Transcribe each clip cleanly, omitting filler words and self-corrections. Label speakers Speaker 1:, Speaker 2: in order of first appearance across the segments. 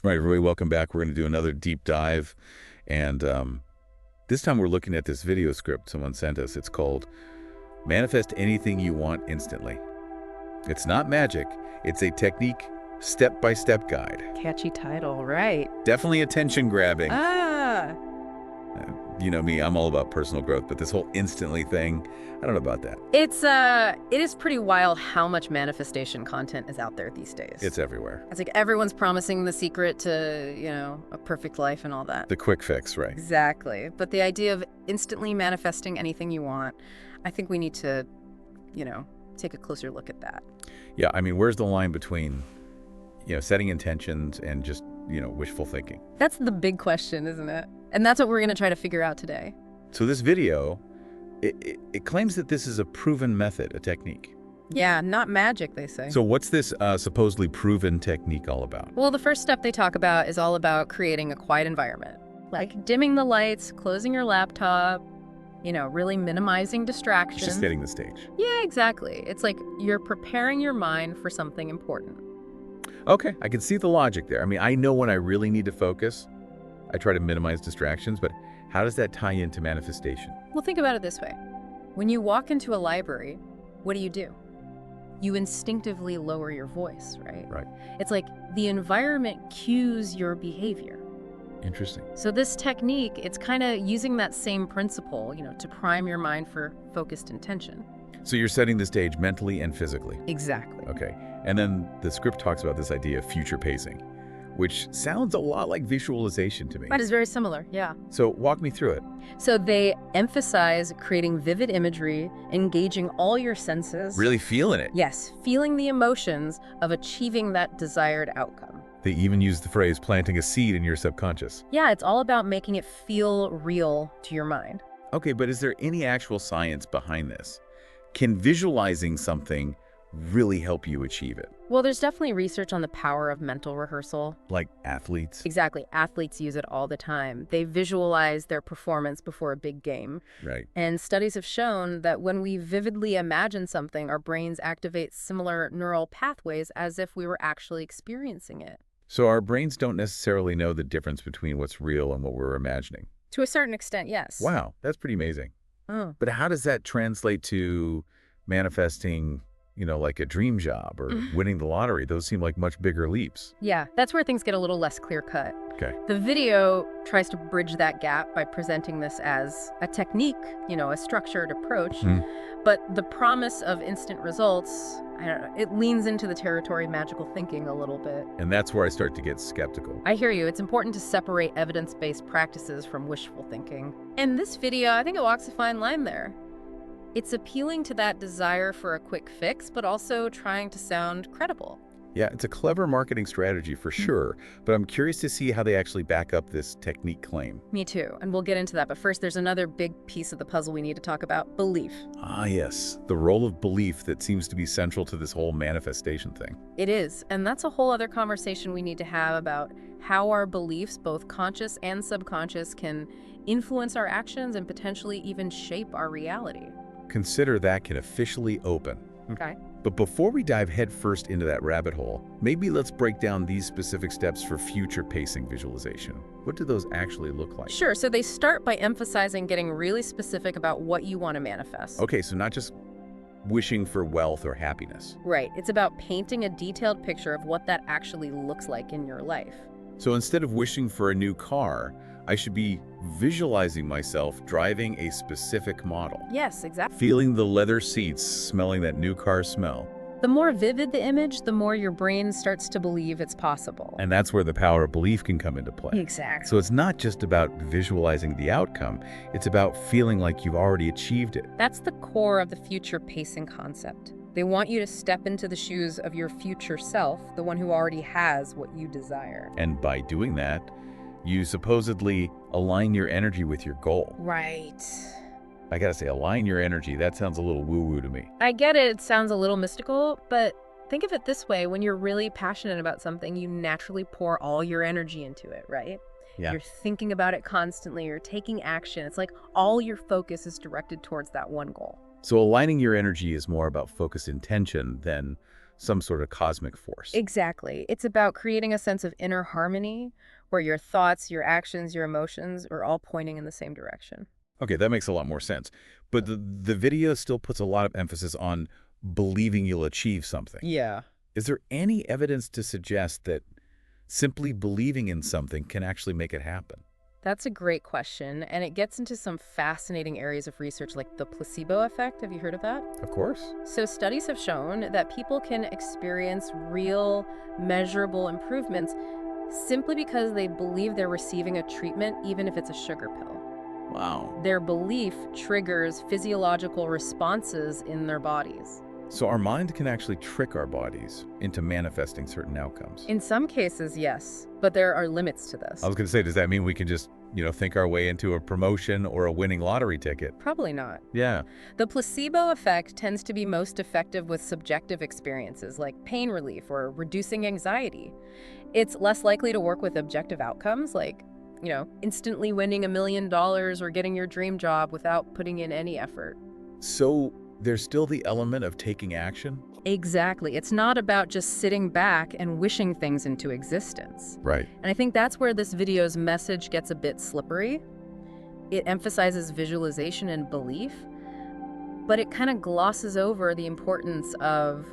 Speaker 1: All right, everybody, welcome back. We're going to do another deep dive. And this time we're looking at this video script someone sent us. It's called Manifest Anything You Want Instantly. It's not magic. It's a technique step-by-step guide.
Speaker 2: Catchy title, right?
Speaker 1: Definitely attention grabbing.
Speaker 2: Ah,
Speaker 1: You know me, I'm all about personal growth, but this whole instantly thing, I don't know about that.
Speaker 2: it is pretty wild how much manifestation content is out there these days.
Speaker 1: It's everywhere.
Speaker 2: It's like everyone's promising the secret to, a perfect life and all that.
Speaker 1: The quick fix, right?
Speaker 2: Exactly. But the idea of instantly manifesting anything you want, I think we need to, take a closer look at that.
Speaker 1: Yeah, I mean, where's the line between, setting intentions and just, wishful thinking?
Speaker 2: That's the big question, isn't it? And that's what we're going to try to figure out today.
Speaker 1: So this video, it claims that this is a proven method, a technique.
Speaker 2: Yeah, not magic, they say.
Speaker 1: So what's this supposedly proven technique all about?
Speaker 2: Well, the first step they talk about is all about creating a quiet environment. Like dimming the lights, closing your laptop, really minimizing distractions.
Speaker 1: Just setting the stage.
Speaker 2: Yeah, exactly. It's like you're preparing your mind for something important.
Speaker 1: Okay, I can see the logic there. I mean, I know when I really need to focus, I try to minimize distractions, but how does that tie into manifestation?
Speaker 2: Well, think about it this way. When you walk into a library, what do? You instinctively lower your voice, right?
Speaker 1: Right.
Speaker 2: It's like the environment cues your behavior.
Speaker 1: Interesting.
Speaker 2: So this technique, it's kind of using that same principle, to prime your mind for focused intention.
Speaker 1: So you're setting the stage mentally and physically.
Speaker 2: Exactly.
Speaker 1: Okay. And then the script talks about this idea of future pacing, which sounds a lot like visualization to me.
Speaker 2: That is very similar, yeah.
Speaker 1: So walk me through it.
Speaker 2: So they emphasize creating vivid imagery, engaging all your senses.
Speaker 1: Really feeling it.
Speaker 2: Yes, feeling the emotions of achieving that desired outcome.
Speaker 1: They even use the phrase planting a seed in your subconscious.
Speaker 2: Yeah, it's all about making it feel real to your mind.
Speaker 1: Okay, but is there any actual science behind this? Can visualizing something really help you achieve it?
Speaker 2: Well, there's definitely research on the power of mental rehearsal.
Speaker 1: Like athletes?
Speaker 2: Exactly. Athletes use it all the time. They visualize their performance before a big game.
Speaker 1: Right.
Speaker 2: And studies have shown that when we vividly imagine something, our brains activate similar neural pathways as if we were actually experiencing it.
Speaker 1: So our brains don't necessarily know the difference between what's real and what we're imagining.
Speaker 2: To a certain extent, yes.
Speaker 1: Wow, that's pretty amazing.
Speaker 2: Oh.
Speaker 1: But how does that translate to manifesting, like a dream job or winning the lottery? Those seem like much bigger leaps.
Speaker 2: Yeah, that's where things get a little less clear-cut.
Speaker 1: Okay.
Speaker 2: The video tries to bridge that gap by presenting this as a technique, a structured approach. But the promise of instant results, I don't know, it leans into the territory of magical thinking a little bit.
Speaker 1: And that's where I start to get skeptical.
Speaker 2: I hear you. It's important to separate evidence-based practices from wishful thinking. And this video, I think it walks a fine line there. It's appealing to that desire for a quick fix, but also trying to sound credible.
Speaker 1: Yeah, it's a clever marketing strategy for sure, but I'm curious to see how they actually back up this technique claim.
Speaker 2: Me too, and we'll get into that. But first, there's another big piece of the puzzle we need to talk about: belief.
Speaker 1: Ah, yes, the role of belief that seems to be central to this whole manifestation thing.
Speaker 2: It is, and that's a whole other conversation we need to have about how our beliefs, both conscious and subconscious, can influence our actions and potentially even shape our reality.
Speaker 1: Consider that can officially open.
Speaker 2: Okay.
Speaker 1: But before we dive headfirst into that rabbit hole, maybe let's break down these specific steps for future pacing visualization. What do those actually look like?
Speaker 2: Sure, so they start by emphasizing getting really specific about what you want to manifest.
Speaker 1: Okay, so not just wishing for wealth or happiness.
Speaker 2: Right, it's about painting a detailed picture of what that actually looks like in your life.
Speaker 1: So instead of wishing for a new car, I should be visualizing myself driving a specific model.
Speaker 2: Yes, exactly.
Speaker 1: Feeling the leather seats, smelling that new car smell.
Speaker 2: The more vivid the image, the more your brain starts to believe it's possible.
Speaker 1: And that's where the power of belief can come into play.
Speaker 2: Exactly.
Speaker 1: So it's not just about visualizing the outcome, it's about feeling like you've already achieved it.
Speaker 2: That's the core of the future pacing concept. They want you to step into the shoes of your future self, the one who already has what you desire.
Speaker 1: And by doing that, you supposedly align your energy with your goal.
Speaker 2: Right.
Speaker 1: I gotta say, align your energy, that sounds a little woo-woo to me.
Speaker 2: I get it. It sounds a little mystical, but think of it this way. When you're really passionate about something, you naturally pour all your energy into it, right?
Speaker 1: Yeah.
Speaker 2: You're thinking about it constantly. You're taking action. It's like all your focus is directed towards that one goal.
Speaker 1: So aligning your energy is more about focused intention than some sort of cosmic force.
Speaker 2: Exactly. It's about creating a sense of inner harmony where your thoughts, your actions, your emotions are all pointing in the same direction.
Speaker 1: Okay, that makes a lot more sense. But the video still puts a lot of emphasis on believing you'll achieve something.
Speaker 2: Yeah.
Speaker 1: Is there any evidence to suggest that simply believing in something can actually make it happen?
Speaker 2: That's a great question, and it gets into some fascinating areas of research like the placebo effect. Have you heard of that?
Speaker 1: Of course.
Speaker 2: So studies have shown that people can experience real, measurable improvements simply because they believe they're receiving a treatment, even if it's a sugar pill.
Speaker 1: Wow.
Speaker 2: Their belief triggers physiological responses in their bodies.
Speaker 1: So our mind can actually trick our bodies into manifesting certain outcomes.
Speaker 2: In some cases, yes, but there are limits to this.
Speaker 1: I was going to say, does that mean we can just, think our way into a promotion or a winning lottery ticket?
Speaker 2: Probably not.
Speaker 1: Yeah.
Speaker 2: The placebo effect tends to be most effective with subjective experiences like pain relief or reducing anxiety. It's less likely to work with objective outcomes like, instantly winning $1 million or getting your dream job without putting in any effort.
Speaker 1: So there's still the element of taking action?
Speaker 2: Exactly. It's not about just sitting back and wishing things into existence.
Speaker 1: Right.
Speaker 2: And I think that's where this video's message gets a bit slippery. It emphasizes visualization and belief, but it kind of glosses over the importance of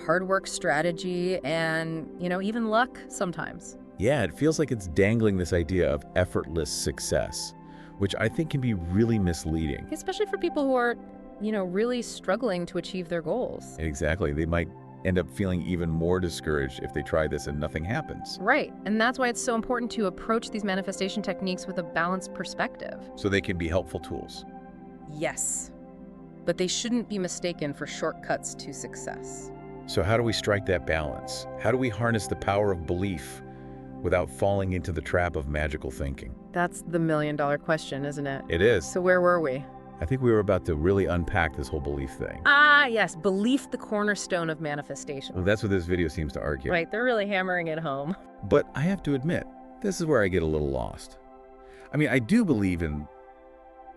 Speaker 2: hard work, strategy, and, even luck sometimes.
Speaker 1: Yeah, it feels like it's dangling this idea of effortless success, which I think can be really misleading.
Speaker 2: Especially for people who are, really struggling to achieve their goals.
Speaker 1: Exactly. They might end up feeling even more discouraged if they try this and nothing happens.
Speaker 2: Right. And that's why it's so important to approach these manifestation techniques with a balanced perspective.
Speaker 1: So they can be helpful tools.
Speaker 2: Yes. But they shouldn't be mistaken for shortcuts to success.
Speaker 1: So how do we strike that balance? How do we harness the power of belief without falling into the trap of magical thinking?
Speaker 2: That's the million-dollar question, isn't it?
Speaker 1: It is.
Speaker 2: So where were we?
Speaker 1: I think we were about to really unpack this whole belief thing.
Speaker 2: Ah, yes. Belief, the cornerstone of manifestation.
Speaker 1: Well, that's what this video seems to argue.
Speaker 2: Right. They're really hammering it home.
Speaker 1: But I have to admit, this is where I get a little lost. I mean, I do believe in,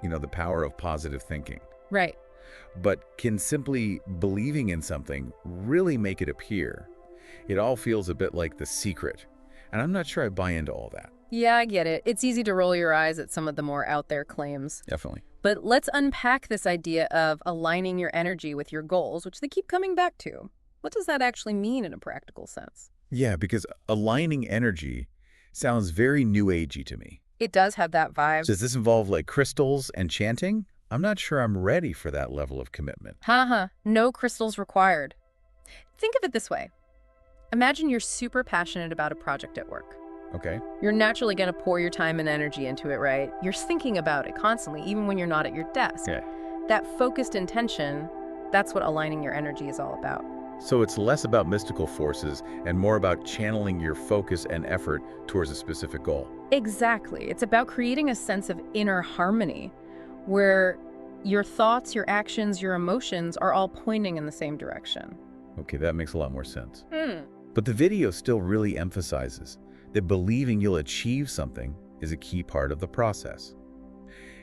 Speaker 1: the power of positive thinking.
Speaker 2: Right.
Speaker 1: But can simply believing in something really make it appear? It all feels a bit like The Secret. And I'm not sure I buy into all that.
Speaker 2: Yeah, I get it. It's easy to roll your eyes at some of the more out there claims.
Speaker 1: Definitely.
Speaker 2: But let's unpack this idea of aligning your energy with your goals, which they keep coming back to. What does that actually mean in a practical sense?
Speaker 1: Yeah, because aligning energy sounds very new agey to me.
Speaker 2: It does have that vibe.
Speaker 1: Does this involve like crystals and chanting? I'm not sure I'm ready for that level of commitment.
Speaker 2: Haha, no crystals required. Think of it this way. Imagine you're super passionate about a project at work.
Speaker 1: Okay.
Speaker 2: You're naturally going to pour your time and energy into it, right? You're thinking about it constantly, even when you're not at your desk.
Speaker 1: Okay.
Speaker 2: That focused intention, that's what aligning your energy is all about.
Speaker 1: So it's less about mystical forces and more about channeling your focus and effort towards a specific goal.
Speaker 2: Exactly. It's about creating a sense of inner harmony where your thoughts, your actions, your emotions are all pointing in the same direction.
Speaker 1: Okay, that makes a lot more sense. But the video still really emphasizes that believing you'll achieve something is a key part of the process.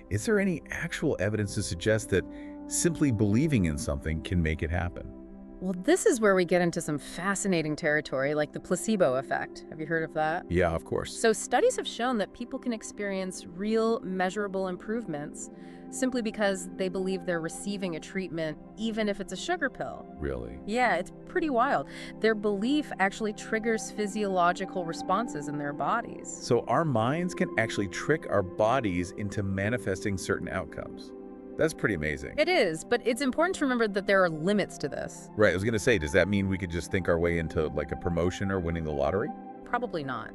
Speaker 1: Is there any actual evidence to suggest that simply believing in something can make it happen?
Speaker 2: Well, this is where we get into some fascinating territory, like the placebo effect. Have you heard of that?
Speaker 1: Yeah, of course.
Speaker 2: So studies have shown that people can experience real, measurable improvements simply because they believe they're receiving a treatment, even if it's a sugar pill.
Speaker 1: Really?
Speaker 2: Yeah, it's pretty wild. Their belief actually triggers physiological responses in their bodies.
Speaker 1: So our minds can actually trick our bodies into manifesting certain outcomes. That's pretty amazing.
Speaker 2: It is, but it's important to remember that there are limits to this.
Speaker 1: Right, I was going to say, does that mean we could just think our way into like a promotion or winning the lottery?
Speaker 2: Probably not.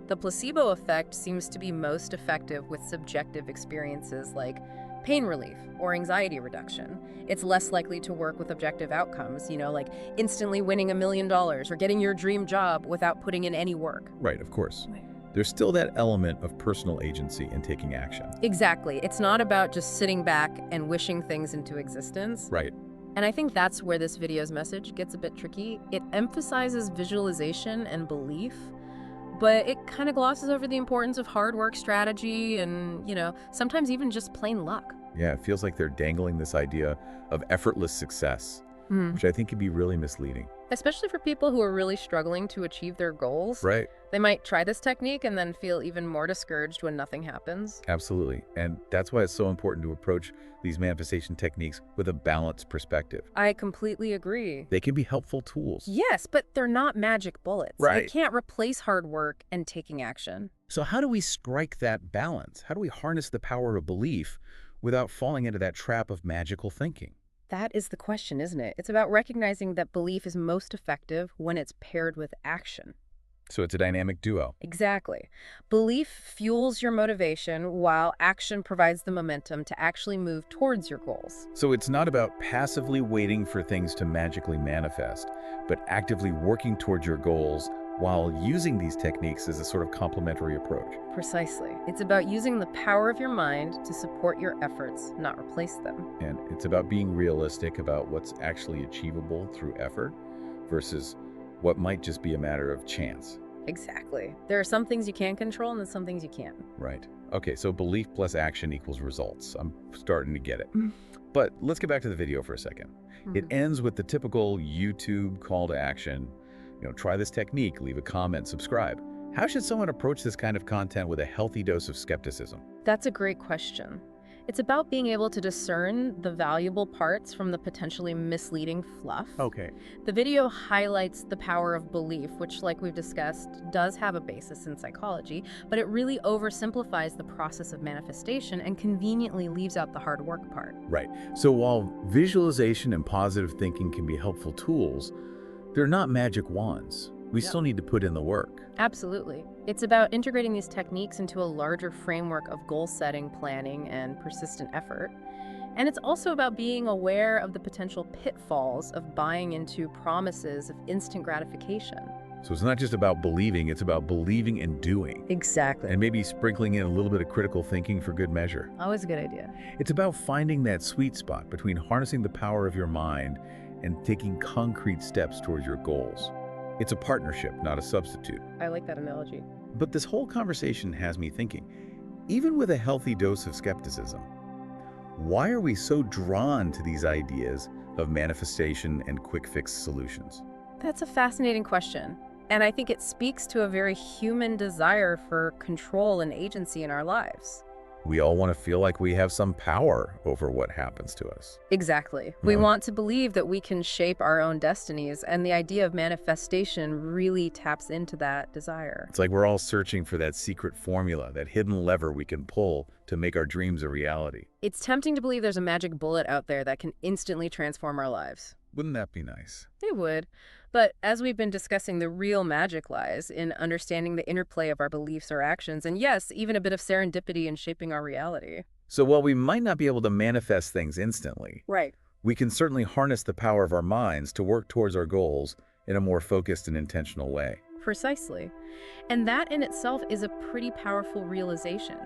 Speaker 2: The placebo effect seems to be most effective with subjective experiences like pain relief or anxiety reduction. It's less likely to work with objective outcomes, like instantly winning $1 million or getting your dream job without putting in any work.
Speaker 1: Right, of course. There's still that element of personal agency in taking action.
Speaker 2: Exactly. It's not about just sitting back and wishing things into existence.
Speaker 1: Right.
Speaker 2: And I think that's where this video's message gets a bit tricky. It emphasizes visualization and belief, but it kind of glosses over the importance of hard work, strategy, and, sometimes even just plain luck.
Speaker 1: Yeah, it feels like they're dangling this idea of effortless success, which I think can be really misleading.
Speaker 2: Especially for people who are really struggling to achieve their goals.
Speaker 1: Right.
Speaker 2: They might try this technique and then feel even more discouraged when nothing happens.
Speaker 1: Absolutely. And that's why it's so important to approach these manifestation techniques with a balanced perspective.
Speaker 2: I completely agree.
Speaker 1: They can be helpful tools.
Speaker 2: Yes, but they're not magic bullets.
Speaker 1: Right.
Speaker 2: They can't replace hard work and taking action.
Speaker 1: So how do we strike that balance? How do we harness the power of belief without falling into that trap of magical thinking?
Speaker 2: That is the question, isn't it? It's about recognizing that belief is most effective when it's paired with action.
Speaker 1: So it's a dynamic duo.
Speaker 2: Exactly. Belief fuels your motivation while action provides the momentum to actually move towards your goals.
Speaker 1: So it's not about passively waiting for things to magically manifest, but actively working towards your goals while using these techniques as a sort of complementary approach.
Speaker 2: Precisely. It's about using the power of your mind to support your efforts, not replace them.
Speaker 1: And it's about being realistic about what's actually achievable through effort versus what might just be a matter of chance.
Speaker 2: Exactly. There are some things you can control and then some things you can't.
Speaker 1: Right. Okay, so belief plus action equals results. I'm starting to get it.
Speaker 2: Mm.
Speaker 1: But let's get back to the video for a second. It ends with the typical YouTube call to action. Try this technique, leave a comment, subscribe. How should someone approach this kind of content with a healthy dose of skepticism?
Speaker 2: That's a great question. It's about being able to discern the valuable parts from the potentially misleading fluff.
Speaker 1: Okay.
Speaker 2: The video highlights the power of belief, which, like we've discussed, does have a basis in psychology, but it really oversimplifies the process of manifestation and conveniently leaves out the hard work part.
Speaker 1: Right. So while visualization and positive thinking can be helpful tools, they're not magic wands. We still need to put in the work.
Speaker 2: Absolutely. It's about integrating these techniques into a larger framework of goal setting, planning, and persistent effort. And it's also about being aware of the potential pitfalls of buying into promises of instant gratification.
Speaker 1: So it's not just about believing, it's about believing and doing.
Speaker 2: Exactly.
Speaker 1: And maybe sprinkling in a little bit of critical thinking for good measure.
Speaker 2: Always a good idea.
Speaker 1: It's about finding that sweet spot between harnessing the power of your mind and taking concrete steps towards your goals. It's a partnership, not a substitute.
Speaker 2: I like that analogy.
Speaker 1: But this whole conversation has me thinking, even with a healthy dose of skepticism, why are we so drawn to these ideas of manifestation and quick fix solutions?
Speaker 2: That's a fascinating question. And I think it speaks to a very human desire for control and agency in our lives.
Speaker 1: We all want to feel like we have some power over what happens to us.
Speaker 2: Exactly. We want to believe that we can shape our own destinies, and the idea of manifestation really taps into that desire.
Speaker 1: It's like we're all searching for that secret formula, that hidden lever we can pull to make our dreams a reality.
Speaker 2: It's tempting to believe there's a magic bullet out there that can instantly transform our lives.
Speaker 1: Wouldn't that be nice?
Speaker 2: It would. But as we've been discussing, the real magic lies in understanding the interplay of our beliefs or actions, and yes, even a bit of serendipity in shaping our reality.
Speaker 1: So while we might not be able to manifest things instantly,
Speaker 2: Right.
Speaker 1: we can certainly harness the power of our minds to work towards our goals in a more focused and intentional way.
Speaker 2: Precisely. And that in itself is a pretty powerful realization.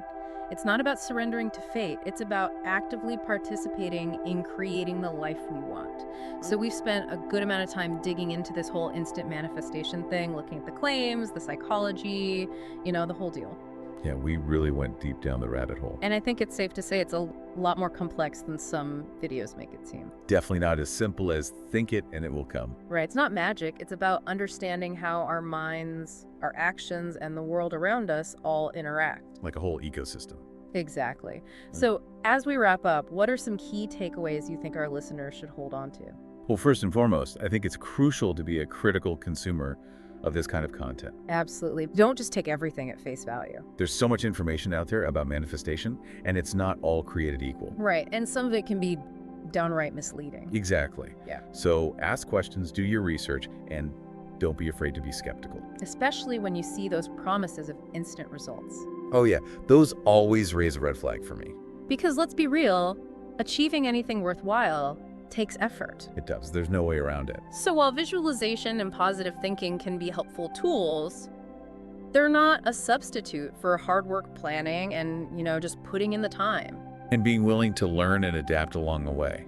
Speaker 2: It's not about surrendering to fate. It's about actively participating in creating the life we want. So we've spent a good amount of time digging into this whole instant manifestation thing, looking at the claims, the psychology, the whole deal.
Speaker 1: Yeah, we really went deep down the rabbit hole.
Speaker 2: And I think it's safe to say it's a lot more complex than some videos make it seem.
Speaker 1: Definitely not as simple as think it and it will come.
Speaker 2: Right. It's not magic. It's about understanding how our minds, our actions, and the world around us all interact.
Speaker 1: Like a whole ecosystem.
Speaker 2: Exactly. So as we wrap up, what are some key takeaways you think our listeners should hold on to?
Speaker 1: Well, first and foremost, I think it's crucial to be a critical consumer of this kind of content.
Speaker 2: Absolutely. Don't just take everything at face value.
Speaker 1: There's so much information out there about manifestation, and it's not all created equal.
Speaker 2: Right. And some of it can be downright misleading.
Speaker 1: Exactly.
Speaker 2: Yeah.
Speaker 1: So ask questions, do your research, and don't be afraid to be skeptical.
Speaker 2: Especially when you see those promises of instant results.
Speaker 1: Oh yeah, those always raise a red flag for me.
Speaker 2: Because let's be real, achieving anything worthwhile takes effort.
Speaker 1: It does. There's no way around it.
Speaker 2: So while visualization and positive thinking can be helpful tools, they're not a substitute for hard work planning and, just putting in the time.
Speaker 1: And being willing to learn and adapt along the way.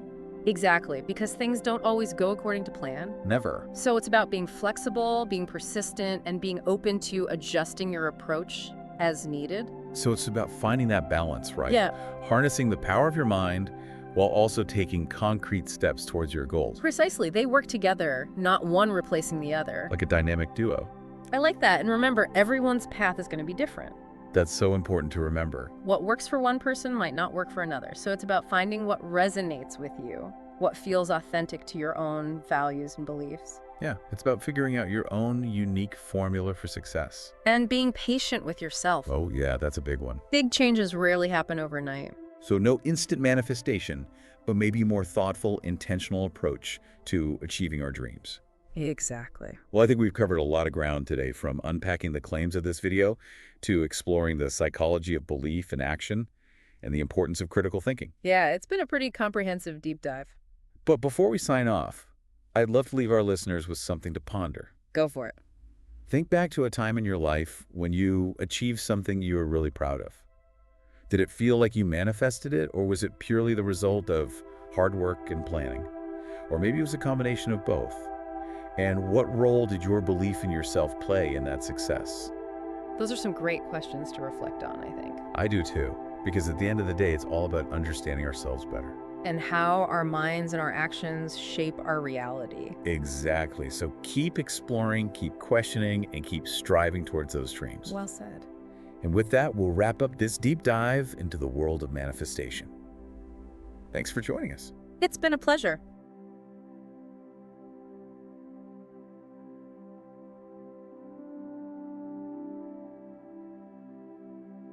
Speaker 2: Exactly, because things don't always go according to plan.
Speaker 1: Never.
Speaker 2: So it's about being flexible, being persistent, and being open to adjusting your approach as needed.
Speaker 1: So it's about finding that balance, right?
Speaker 2: Yeah.
Speaker 1: Harnessing the power of your mind while also taking concrete steps towards your goals,
Speaker 2: Precisely. They work together, not one replacing the other.
Speaker 1: like a dynamic duo.
Speaker 2: I like that. And remember, everyone's path is going to be different.
Speaker 1: That's so important to remember.
Speaker 2: What works for one person might not work for another. So it's about finding what resonates with you, what feels authentic to your own values and beliefs.
Speaker 1: Yeah, it's about figuring out your own unique formula for success.
Speaker 2: And being patient with yourself.
Speaker 1: Oh yeah, that's a big one.
Speaker 2: Big changes rarely happen overnight.
Speaker 1: So no instant manifestation, but maybe a more thoughtful, intentional approach to achieving our dreams.
Speaker 2: Exactly.
Speaker 1: Well, I think we've covered a lot of ground today, from unpacking the claims of this video to exploring the psychology of belief and action and the importance of critical thinking.
Speaker 2: Yeah, it's been a pretty comprehensive deep dive.
Speaker 1: But before we sign off, I'd love to leave our listeners with something to ponder.
Speaker 2: Go for it.
Speaker 1: Think back to a time in your life when you achieved something you were really proud of. Did it feel like you manifested it, or was it purely the result of hard work and planning? Or maybe it was a combination of both. And what role did your belief in yourself play in that success?
Speaker 2: Those are some great questions to reflect on, I think.
Speaker 1: I do too, because at the end of the day, it's all about understanding ourselves better.
Speaker 2: And how our minds and our actions shape our reality.
Speaker 1: Exactly. So keep exploring, keep questioning, and keep striving towards those dreams.
Speaker 2: Well said.
Speaker 1: And with that, we'll wrap up this deep dive into the world of manifestation. Thanks for joining us.
Speaker 2: It's been a pleasure.